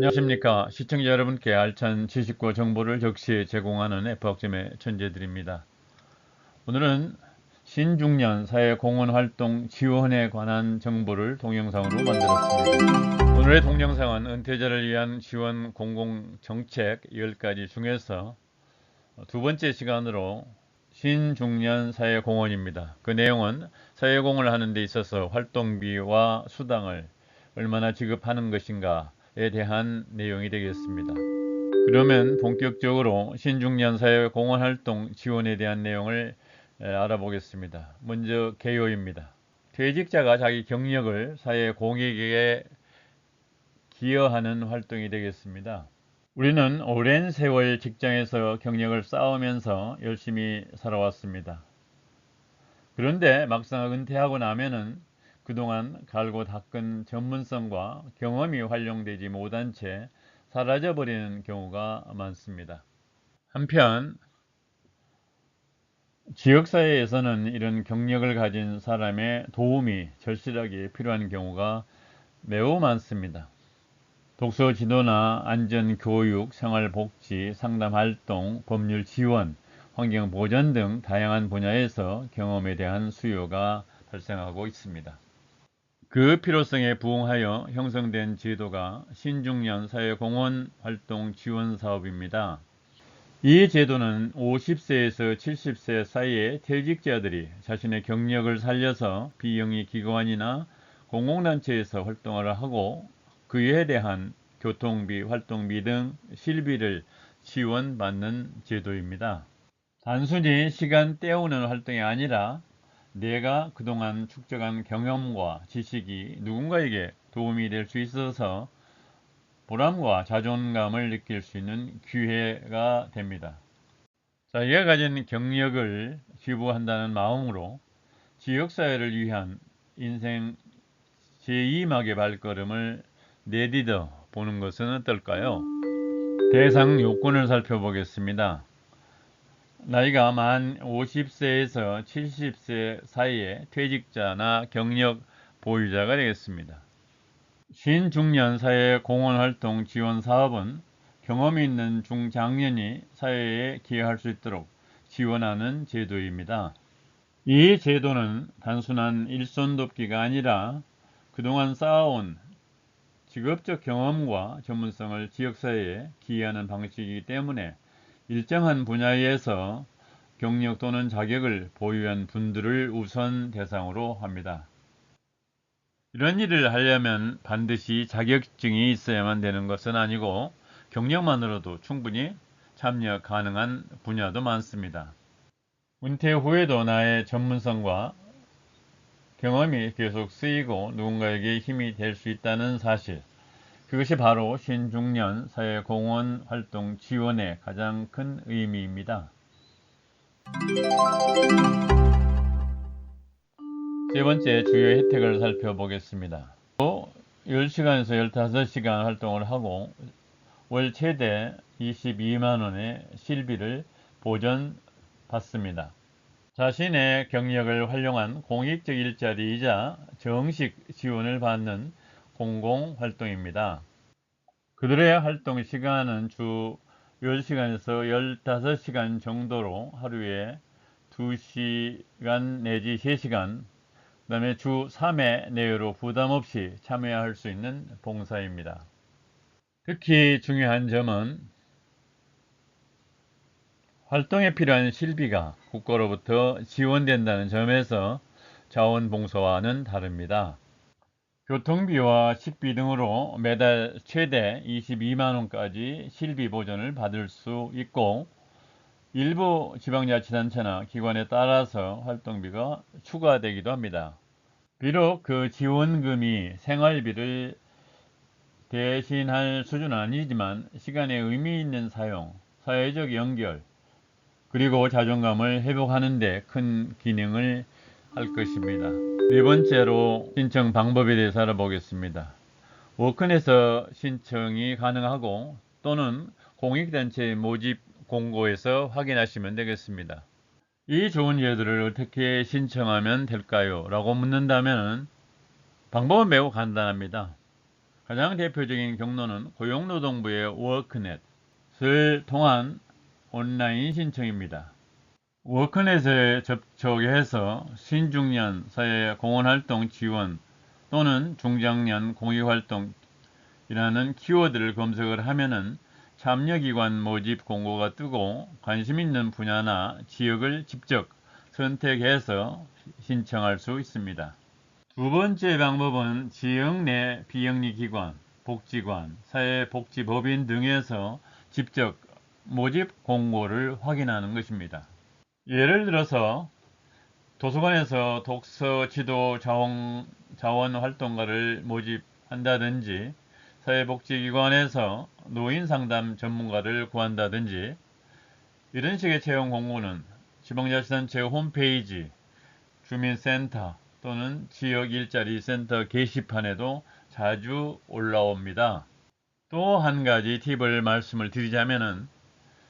안녕하십니까. 시청자 여러분께 알찬 지식과 정보를 적시에 제공하는 F학점의 천재들입니다. 오늘은 신중년 사회공헌활동 지원에 관한 정보를 동영상으로 만들었습니다. 오늘의 동영상은 은퇴자를 위한 지원 공공정책 10가지 중에서 두 번째 시간으로 신중년 사회공헌입니다. 그 내용은 사회공헌을 하는 데 있어서 활동비와 수당을 얼마나 지급하는 것인가에 대한 내용이 되겠습니다. 그러면 본격적으로 신중년 사회공헌활동 지원에 대한 내용을 알아보겠습니다. 먼저 개요입니다. 퇴직자가 자기 경력을 사회 공익에 기여하는 활동이 되겠습니다. 우리는 오랜 세월 직장에서 경력을 쌓으면서 열심히 살아왔습니다. 그런데 막상 은퇴하고 나면은 그동안 갈고 닦은 전문성과 경험이 활용되지 못한 채 사라져버리는 경우가 많습니다. 한편 지역사회에서는 이런 경력을 가진 사람의 도움이 절실하게 필요한 경우가 매우 많습니다. 독서 지도나 안전교육, 생활복지, 상담활동, 법률 지원, 환경보전 등 다양한 분야에서 경험에 대한 수요가 발생하고 있습니다. 그 필요성에 부응하여 형성된 제도가 신중년 사회공헌활동 지원사업입니다. 이 제도는 50세에서 70세 사이의 퇴직자들이 자신의 경력을 살려서 비영리 기관이나 공공단체에서 활동을 하고 그에 대한 교통비, 활동비 등 실비를 지원받는 제도입니다. 단순히 시간 때우는 활동이 아니라 내가 그동안 축적한 경험과 지식이 누군가에게 도움이 될 수 있어서 보람과 자존감을 느낄 수 있는 기회가 됩니다. 자기가 가진 경력을 기부한다는 마음으로 지역사회를 위한 인생 제2막의 발걸음을 내디뎌 보는 것은 어떨까요? 대상 요건을 살펴보겠습니다. 나이가 만 50세에서 70세 사이의 퇴직자나 경력 보유자가 되겠습니다. 신중년 사회공헌활동 지원 사업은 경험이 있는 중장년이 사회에 기여할 수 있도록 지원하는 제도입니다. 이 제도는 단순한 일손 돕기가 아니라 그동안 쌓아온 직업적 경험과 전문성을 지역사회에 기여하는 방식이기 때문에 일정한 분야에서 경력 또는 자격을 보유한 분들을 우선 대상으로 합니다. 이런 일을 하려면 반드시 자격증이 있어야만 되는 것은 아니고 경력만으로도 충분히 참여 가능한 분야도 많습니다. 은퇴 후에도 나의 전문성과 경험이 계속 쓰이고 누군가에게 힘이 될 수 있다는 사실, 그것이 바로 신중년 사회공헌활동 지원의 가장 큰 의미입니다. 세 번째 주요 혜택을 살펴보겠습니다. 10시간에서 15시간 활동을 하고 월 최대 22만원의 실비를 보전받습니다. 자신의 경력을 활용한 공익적 일자리이자 정식 지원을 받는 공공활동입니다. 그들의 활동 시간은 주 10시간에서 15시간 정도로 하루에 2시간 내지 3시간, 그 다음에 주 3회 내외로 부담없이 참여할 수 있는 봉사입니다. 특히 중요한 점은 활동에 필요한 실비가 국가로부터 지원된다는 점에서 자원봉사와는 다릅니다. 교통비와 식비 등으로 매달 최대 22만원까지 실비 보전을 받을 수 있고 일부 지방자치단체나 기관에 따라서 활동비가 추가되기도 합니다. 비록 그 지원금이 생활비를 대신할 수준은 아니지만 시간의 의미 있는 사용, 사회적 연결, 그리고 자존감을 회복하는 데 큰 기능을 할 것입니다. 네 번째로 신청 방법에 대해서 알아보겠습니다. 워크넷에서 신청이 가능하고 또는 공익단체 모집 공고에서 확인하시면 되겠습니다. 이 좋은 제도를 어떻게 신청하면 될까요? 라고 묻는다면 방법은 매우 간단합니다. 가장 대표적인 경로는 고용노동부의 워크넷을 통한 온라인 신청입니다. 워크넷에 접촉해서 신중년 사회 공헌활동 지원 또는 중장년 공익활동이라는 키워드를 검색을 하면은 참여기관 모집 공고가 뜨고 관심 있는 분야나 지역을 직접 선택해서 신청할 수 있습니다. 두 번째 방법은 지역 내 비영리기관, 복지관, 사회복지법인 등에서 직접 모집 공고를 확인하는 것입니다. 예를 들어서 도서관에서 독서 지도 자원 활동가를 모집한다든지 사회복지기관에서 노인 상담 전문가를 구한다든지 이런 식의 채용 공고는 지방자치단체 홈페이지, 주민센터 또는 지역 일자리 센터 게시판에도 자주 올라옵니다. 또 한 가지 팁을 말씀을 드리자면은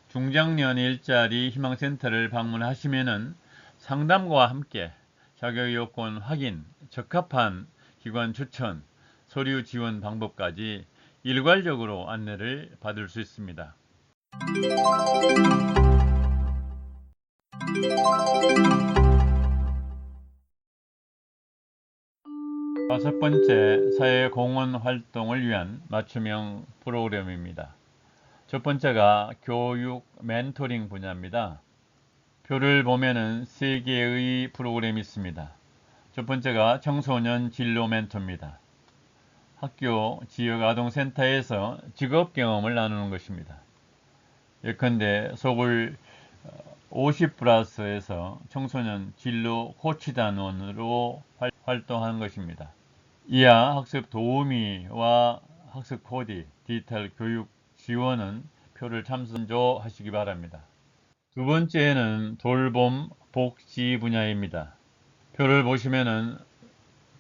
중장년 일자리 희망센터를 방문하시면은 상담과 함께 자격 요건 확인, 적합한 기관 추천, 서류 지원 방법까지 일괄적으로 안내를 받을 수 있습니다. 다섯 번째, 사회공헌 활동을 위한 맞춤형 프로그램입니다. 첫 번째가 교육 멘토링 분야입니다. 표를 보면은 3개의 프로그램이 있습니다. 첫 번째가 청소년 진로 멘토입니다. 학교 지역 아동센터에서 직업 경험을 나누는 것입니다. 예컨대 서울 50플러스에서 청소년 진로 코치단원으로 활동하는 것입니다. 이하 학습 도우미와 학습 코디, 디지털 교육 지원은 표를 참조하시기 바랍니다. 두 번째는 돌봄 복지 분야입니다. 표를 보시면은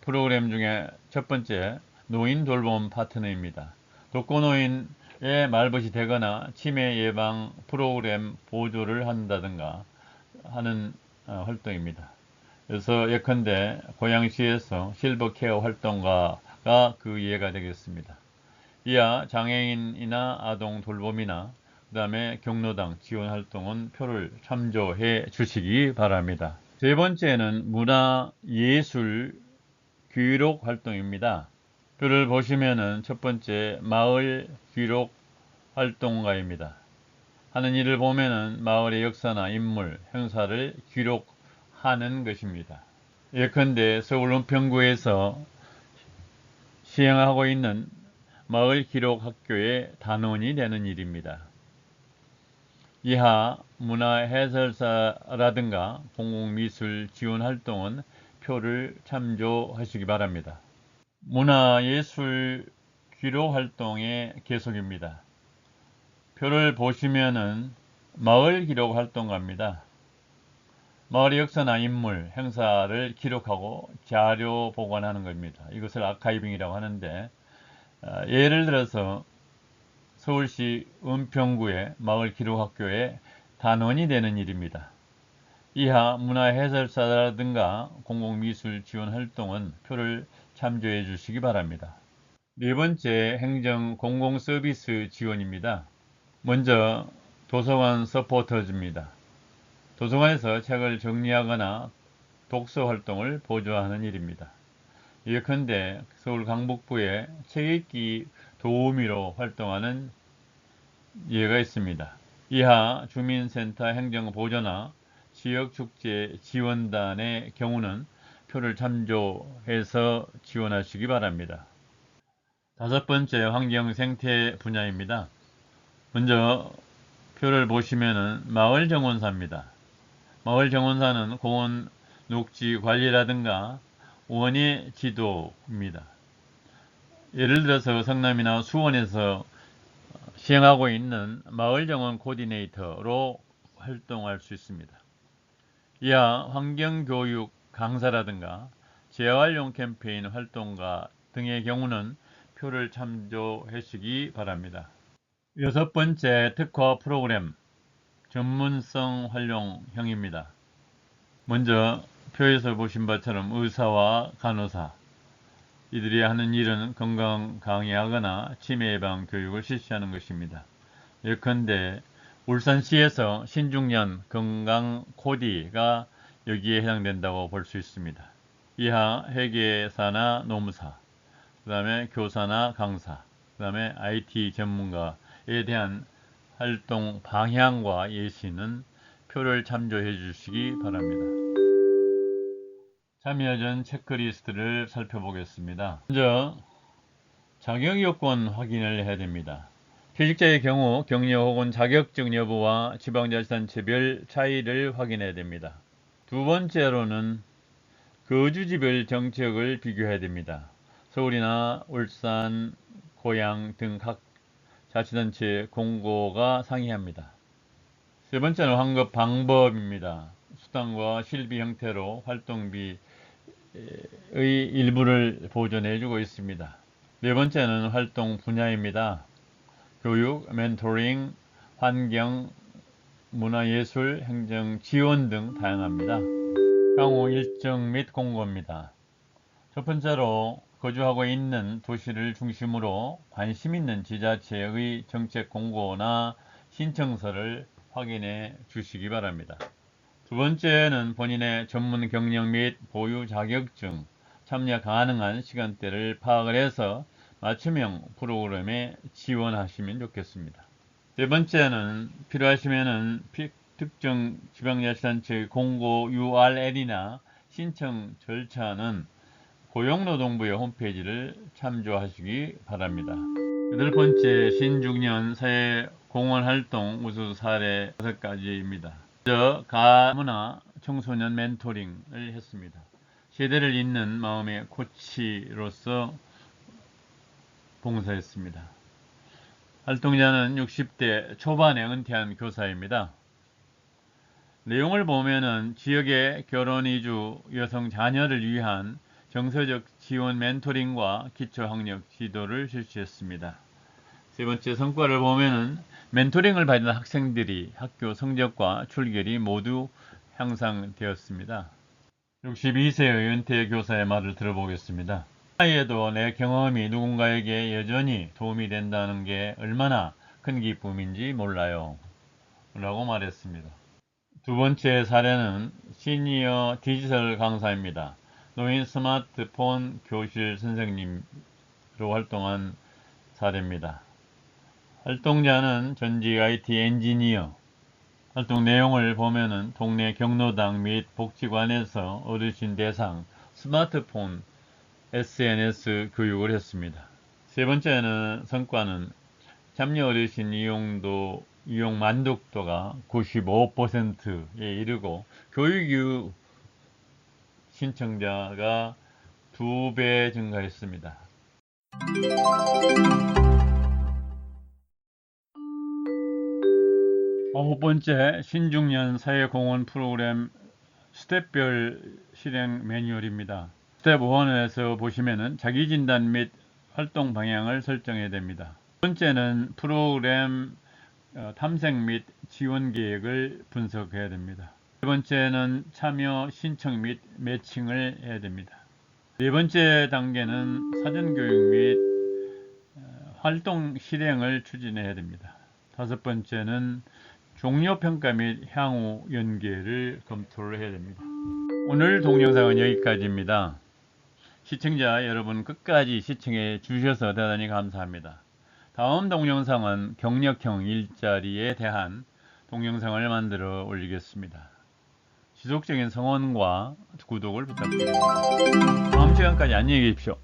프로그램 중에 첫 번째 노인 돌봄 파트너입니다. 독거노인의 말벗이 되거나 치매 예방 프로그램 보조를 한다든가 하는 활동입니다. 그래서 예컨대 고양시에서 실버 케어 활동가가 그 예가 되겠습니다. 이하 장애인이나 아동 돌봄이나 그 다음에 경로당 지원 활동은 표를 참조해 주시기 바랍니다. 세 번째는 문화예술 귀록 활동입니다. 표를 보시면은 첫 번째 마을 귀록 활동가입니다. 하는 일을 보면은 마을의 역사나 인물, 행사를 기록하는 것입니다. 예컨대 서울 은평구에서 시행하고 있는 마을 기록 학교의 단원이 되는 일입니다. 이하 문화해설사라든가 공공미술 지원 활동은 표를 참조하시기 바랍니다. 문화예술 기록 활동의 계속입니다. 표를 보시면은 마을 기록 활동가입니다. 마을의 역사나 인물, 행사를 기록하고 자료 보관하는 겁니다. 이것을 아카이빙이라고 하는데 예를 들어서 서울시 은평구의 마을 기록학교의 단원이 되는 일입니다. 이하 문화해설사라든가 공공미술 지원 활동은 표를 참조해 주시기 바랍니다. 네 번째 행정 공공서비스 지원입니다. 먼저 도서관 서포터즈입니다. 도서관에서 책을 정리하거나 독서 활동을 보조하는 일입니다. 예컨대 서울 강북구에 책 읽기 도우미로 활동하는 예가 있습니다. 이하 주민센터 행정보조나 지역축제 지원단의 경우는 표를 참조해서 지원하시기 바랍니다. 다섯 번째 환경생태 분야입니다. 먼저 표를 보시면은 마을정원사입니다. 마을정원사는 공원 녹지 관리라든가 원예 지도입니다. 예를 들어서 성남이나 수원에서 시행하고 있는 마을정원 코디네이터로 활동할 수 있습니다. 이하 환경교육 강사라든가 재활용 캠페인 활동가 등의 경우는 표를 참조하시기 바랍니다. 여섯 번째 특화 프로그램 전문성 활용형입니다. 먼저 표에서 보신 것처럼 의사와 간호사, 이들이 하는 일은 건강 강의하거나 치매 예방 교육을 실시하는 것입니다. 예컨대 울산시에서 신중년 건강 코디가 여기에 해당된다고 볼 수 있습니다. 이하 회계사나 노무사, 그 다음에 교사나 강사, 그 다음에 IT 전문가에 대한 활동 방향과 예시는 표를 참조해 주시기 바랍니다. 참여 전 체크리스트를 살펴보겠습니다. 먼저 자격 요건 확인을 해야 됩니다. 퇴직자의 경우 격려 혹은 자격증 여부와 지방자치단체별 차이를 확인해야 됩니다. 두 번째로는 거주지별 정책을 비교해야 됩니다. 서울이나 울산, 고양 등 각 자치단체 공고가 상이합니다. 세 번째는 환급 방법입니다. 수당과 실비 형태로 활동비의 일부를 보존해주고 있습니다. 네 번째는 활동 분야입니다. 교육, 멘토링, 환경, 문화예술, 행정, 지원 등 다양합니다. 향후 일정 및 공고입니다. 첫 번째로 거주하고 있는 도시를 중심으로 관심 있는 지자체의 정책 공고나 신청서를 확인해 주시기 바랍니다. 두 번째는 본인의 전문 경력 및 보유 자격증, 참여 가능한 시간대를 파악을 해서 맞춤형 프로그램에 지원하시면 좋겠습니다. 세 번째는 필요하시면은 특정 지방자치단체의 공고 URL이나 신청 절차는 고용노동부의 홈페이지를 참조하시기 바랍니다. 여덟 번째, 신중년 사회공헌활동 우수 사례 5가지입니다. 먼저 가문화 청소년 멘토링을 했습니다. 세대를 잇는 마음의 코치로서 봉사했습니다. 활동자는 60대 초반에 은퇴한 교사입니다. 내용을 보면은 지역의 결혼 이주 여성 자녀를 위한 정서적 지원 멘토링과 기초학력 지도를 실시했습니다. 세 번째 성과를 보면은 멘토링을 받은 학생들이 학교 성적과 출결이 모두 향상되었습니다. 62세의 은퇴 교사의 말을 들어보겠습니다. 나이에도 내 경험이 누군가에게 여전히 도움이 된다는 게 얼마나 큰 기쁨인지 몰라요. 라고 말했습니다. 두 번째 사례는 시니어 디지털 강사입니다. 노인 스마트폰 교실 선생님으로 활동한 사례입니다. 활동자는 전직 IT 엔지니어. 활동 내용을 보면은 동네 경로당 및 복지관에서 어르신 대상 스마트폰 SNS 교육을 했습니다. 세 번째는 성과는 참여 어르신 이용 만족도가 95%에 이르고 교육 이후 신청자가 2배 증가했습니다. 아홉 번째, 신중년 사회공헌 프로그램 스텝별 실행 매뉴얼입니다. 스텝 1에서 보시면은 자기진단 및 활동 방향을 설정해야 됩니다. 두 번째는 프로그램 탐색 및 지원 계획을 분석해야 됩니다. 세 번째는 참여 신청 및 매칭을 해야 됩니다. 네 번째 단계는 사전교육 및 활동 실행을 추진해야 됩니다. 다섯 번째는 종료평가 및 향후 연계를 검토를 해야 됩니다. 오늘 동영상은 여기까지입니다. 시청자 여러분 끝까지 시청해 주셔서 대단히 감사합니다. 다음 동영상은 경력형 일자리에 대한 동영상을 만들어 올리겠습니다. 지속적인 성원과 구독을 부탁드립니다. 다음 시간까지 안녕히 계십시오.